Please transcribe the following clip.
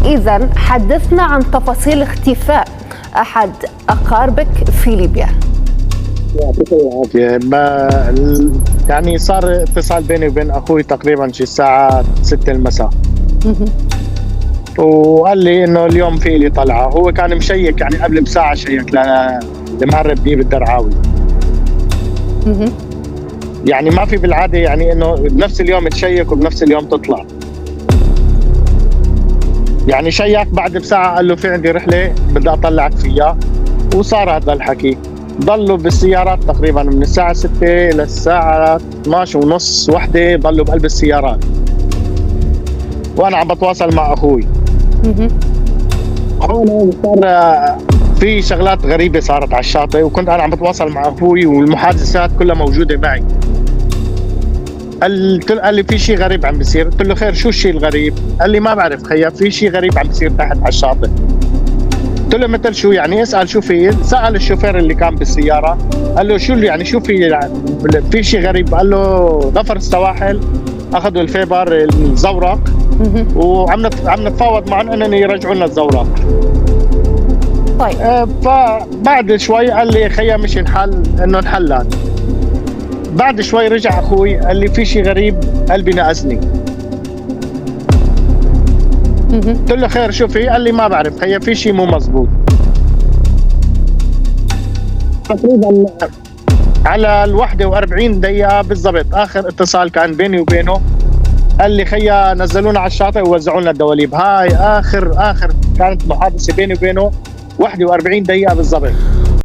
إذن حدثنا عن تفاصيل اختفاء أحد أقاربك في ليبيا. يعطيك العافية. يعني صار اتصال بيني وبين أخوي تقريبا شي الساعة 6 المساء، وقال لي إنه اليوم في لي طلعة. هو كان مشيك يعني قبل بساعة، شيك لمهرب ديب الدرعاوي. يعني ما في بالعادة يعني إنه بنفس اليوم تشيك وبنفس اليوم تطلع. يعني شيك بعد بساعة قال له في عندي رحلة بدي أطلعك فيها، وصار هذا الحكي. ضلوا بالسيارات تقريبا من الساعة 6 للساعة 12 ونص وحدة، ضلوا بقلب السيارات وأنا عم بتواصل مع أخوي. هون صار في شغلات غريبة صارت على الشاطئ، وكنت أنا عم بتواصل مع أخوي والمحادثات كلها موجودة معي. قال لي في شيء غريب عم بيصير. قلت له خير، شو الشيء الغريب؟ قال لي ما بعرف خيا، في شيء غريب عم بيصير تحت على الشاطئ. قلت له مثل شو يعني؟ اسأل شو في. سأل الشوفير اللي كان بالسيارة، قال له شو يعني شو في يعني في شيء غريب؟ قال له غفر السواحل اخذوا الفيبر الزورق وعم نتفاوض معهم انهم يرجعوا لنا الزورق. طيب فبعد شوي قال لي خيا مش انحل، انه انحلت. بعد شوي رجع اخوي قال لي في شيء غريب، قلبي نقزني. قلت له خير شو في؟ قال لي ما بعرف خيا، في شيء مو مزبوط. تقريبا على 41 دقيقة بالضبط آخر اتصال كان بيني وبينه، قال لي خيا نزلونا على الشاطئ ووزعوا لنا الدواليب. هاي آخر كانت محادثة بيني وبينه 41 دقيقة بالضبط.